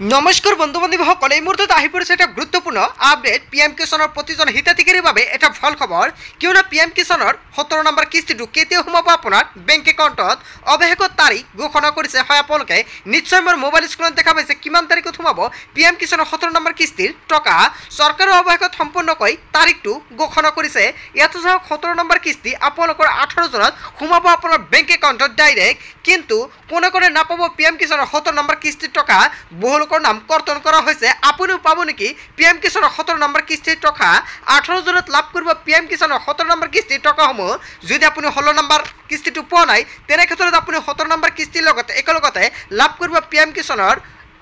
নমস্কাৰ বন্ধু বান্ধৱীসকল, এই মুহূৰ্তত আহি পৰিছে এটা গুৰুত্বপূৰ্ণ আপডেট। পিএম কিষাণৰ প্ৰতিজন হিতাধিকাৰীৰ বাবে এটা ভাল খবৰ, কিয়নো পিএম কিষাণৰ 17 নম্বৰ কিস্তিটো কেতিয়া সোমাব আপোনাৰ বেংক একাউণ্টত অৱশেষত তাৰিখ ঘোষণা কৰিছে। হয়, আপোনালোকে নিশ্চয় মোৰ মোবাইল স্ক্ৰীনত দেখা পাইছে কিমান তাৰিখত সোমাব পিএম কিষাণৰ 17 নম্বৰ কিস্তিৰ টকা। চৰকাৰে অৱশেষত সম্পূৰ্ণকৈ তাৰিখটো ঘোষণা কৰিছে। ইয়াত চাওক 17 নম্বৰ কিস্তি আপোনালোকৰ 18 জুনত সোমাব আপোনাৰ বেংক একাউণ্টত ডাইৰেক্ট, কিন্তু কোনে কোনে নাপাব পিএম কিষাণৰ 17 নম্বৰ কিস্তিৰ টকা বহু নাম কৰ্তন কৰা হৈছে। আপুনিও পাব নেকি পিএম কিষাণৰ 17 নম্বৰ কিস্তিৰ টকা? 18 জুনত লাভ কৰিব পিএম কিষাণৰ 17 নম্বৰ কিস্তিৰ টকাসমূহ। যদি আপুনি 16 নম্বৰ কিস্তিটো পোৱা নাই, তেনে ক্ষেত্ৰত আপুনি 17 নম্বৰ কিস্তিৰ লগতে একেলগতে লাভ কৰিব পিএম কিষাণৰ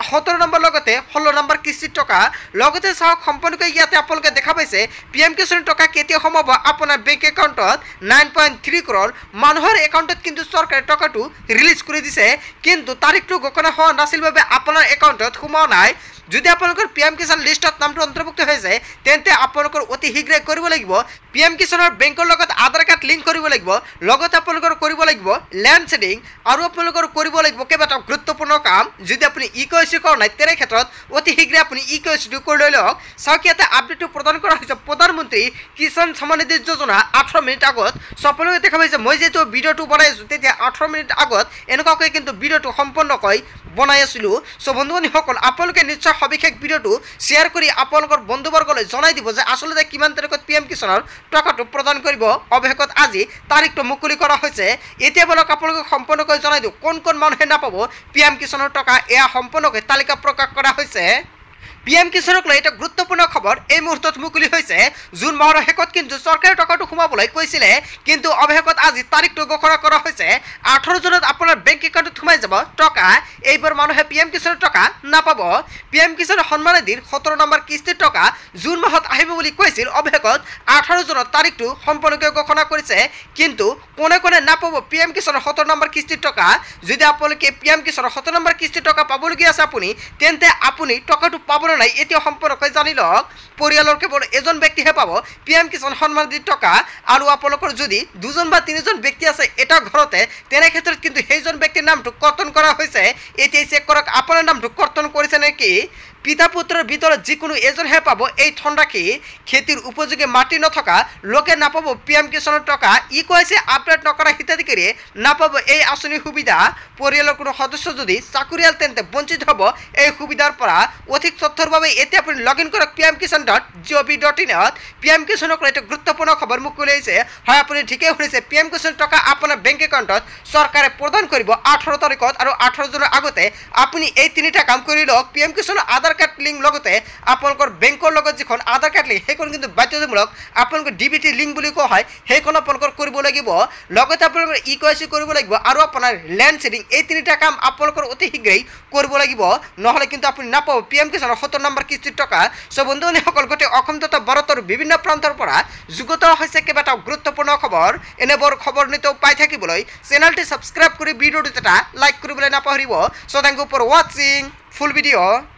17 নম্বৰ লগতে 16 নম্বৰ কিস্তিৰ টকা। লগতে চাওক সম্পূৰ্ণকৈ ইয়াতে আপোনালোকে দেখা পাইছে পিএম কিষাণৰ টকা কেতিয়া সোমাব আপোনাৰ বেংক একাউণ্টত। 9.3 crore মানুহৰ একাউণ্টত কিন্তু চৰকাৰে টকাটো ৰিলিজ কৰি দিছে, কিন্তু তাৰিখটো ঘোষণা হোৱা নাছিল বাবে আপোনাৰ একাউণ্টত সোমোৱা নাই। যদি আপোনালোকৰ পিএম কিষাণ লিষ্টত নামটো অন্তৰ্ভুক্ত হৈছে, তেন্তে আপোনালোকৰ অতি শীঘ্ৰে কৰিব লাগিব পিএম কিষাণৰ বেংকৰ লগত আধাৰ কাৰ্ড লিংক কৰিব লাগিব। লগতে আপোনালোকৰ কৰিব লাগিব লেণ্ড ছেডিং, আৰু আপোনালোকৰ কৰিব লাগিব কেইবাটাও গুৰুত্বপূৰ্ণ কাম। যদি আপুনি ইকেৱাইচি কৰা নাই, তেনে ক্ষেত্ৰত অতি শীঘ্ৰে আপুনি ইকেৱাইচিটো কৰি লৈ লওক। চাওক ইয়াতে আপডেটটো প্ৰদান কৰা হৈছে প্ৰধানমন্ত্ৰী কিষাণ সম্মান নিধি যোজনা 18 মিনিট আগত। আপোনালোকে দেখা পাইছে মই যিহেতু ভিডিঅ'টো বনাই আছোঁ, তেতিয়া 18 মিনিট আগত এনেকুৱাকৈ কিন্তু ভিডিঅ'টো সম্পূৰ্ণকৈ বনাই আছিলোঁ। চ' বন্ধু বান্ধৱীসকল, আপোনালোকে নিশ্চয় সবিশেষ ভিডিঅ'টো শ্বেয়াৰ কৰি আপোনালোকৰ বন্ধুবৰ্গলৈ জনাই দিব যে আচলতে কিমান তাৰিখত পিএম কিষাণৰ টকাটো প্ৰদান কৰিব। অৱশেষত আজি তাৰিখটো মুকলি কৰা হৈছে। এতিয়া বলক আপোনালোকক সম্পূৰ্ণকৈ জনাই দিওঁ কোন কোন মানুহে নাপাব পিএম কিষাণৰ টকা। এয়া সম্পূৰ্ণকৈ তালিকা প্ৰকাশ কৰা হৈছে। পিএম কিষাণক লৈ এটা গুৰুত্বপূৰ্ণ খবৰ এই মুহূৰ্তত মুকলি হৈছে। জুন মাহৰ শেষত কিন্তু চৰকাৰে টকাটো সোমাবলৈ কৈছিলে, কিন্তু অৱশেষত আজি তাৰিখটো ঘোষণা কৰা হৈছে। 18 জুনত আপোনাৰ বেংক একাউণ্টত সোমাই যাব টকা। এইবাৰ মানুহে পিএম কিষাণৰ টকা নাপাব। পিএম কিষাণ সন্মান নিধিৰ 17 নম্বৰ কিস্তিৰ টকা জুন মাহত আহিব বুলি কৈছিল। অৱশেষত 18 জুনত তাৰিখটো সম্পূৰ্ণকৈ ঘোষণা কৰিছে, কিন্তু কোনে কোনে নাপাব পিএম কিষাণৰ 17 নম্বৰ কিস্তিৰ টকা? যদি আপোনালোকে পিএম কিষাণৰ 17 নম্বৰ কিস্তিৰ টকা পাবলগীয়া আছে আপুনি, তেন্তে আপুনি টকাটো পাবলৈ নাই এতিয়া সম্পূৰ্ণকৈ জানি লওক। পৰিয়ালৰ কেৱল এজন ব্যক্তিহে পাব পিএম কিষাণ সন্মান নিধিৰ টকা, আৰু আপোনালোকৰ যদি 2জন বা 3জন ব্যক্তি আছে এটা ঘৰতে, তেনে ক্ষেত্ৰত কিন্তু সেইজন ব্যক্তিৰ নামটো কৰ্তন কৰা হৈছে। এতিয়া চেক কৰক আপোনাৰ নামটো কৰ্তন কৰিছে নেকি। পিতা পুত্ৰৰ ভিতৰত যিকোনো এজনহে পাব এই ধন ৰাশি। খেতিৰ উপযোগী মাটি নথকা লোকে নাপাব পিএম কিষাণৰ টকা। ইকেৱাইচি আপডেট নকৰা হিতাধিকাৰীয়ে নাপাব এই আঁচনিৰ সুবিধা। পৰিয়ালৰ কোনো সদস্য যদি চাকৰিয়াল, তেন্তে বঞ্চিত হ'ব এই সুবিধাৰ পৰা। অধিক তথ্যৰ বাবে এতিয়া আপুনি লগ ইন কৰক pmkisan.gov.in। পিএম কিষাণক লৈ এটা গুৰুত্বপূৰ্ণ খবৰ মুকলি হৈছে। হয়, আপুনি ঠিকেই শুনিছে, পিএম কিষাণৰ টকা আপোনাৰ বেংক একাউণ্টত চৰকাৰে প্ৰদান কৰিব 18 তাৰিখত, আৰু 18 জুনৰ আগতে আপুনি এই 3টা কাম কৰি লওক। পিএম কিষাণৰ আধাৰ কাৰ্ড লিংক, লগতে আপোনালোকৰ বেংকৰ লগত যিখন আধাৰ কাৰ্ড লিংক সেইখন কিন্তু বাধ্যতামূলক। আপোনালোকৰ ডিবিটি লিংক বুলি কোৱা হয়, সেইখন আপোনালোকৰ কৰিব লাগিব। লগতে আপোনালোকৰ ইকেৱাইচি কৰিব লাগিব, আৰু আপোনাৰ লেণ্ড ছেডিং। এই 3টা কাম আপোনালোকৰ অতি শীঘ্ৰেই কৰিব লাগিব, নহ'লে কিন্তু আপুনি নাপাব পিএম কিষাণৰ 17 নম্বৰ কিস্তিৰ টকা। চ' বন্ধু বান্ধৱীসকল, গোটেই অসম তথা ভাৰতৰ বিভিন্ন প্ৰান্তৰ পৰা যুগুত হৈছে কেইবাটাও গুৰুত্বপূৰ্ণ খবৰ। এনেবোৰ খবৰ নিতৌ পাই থাকিবলৈ চেনেলটি ছাবস্ক্ৰাইব কৰি ভিডিঅ'টো এটা লাইক কৰিবলৈ নাপাহৰিব। চ' থেংক ইউ ফৰ ৱাচিং ফুল ভিডিঅ'।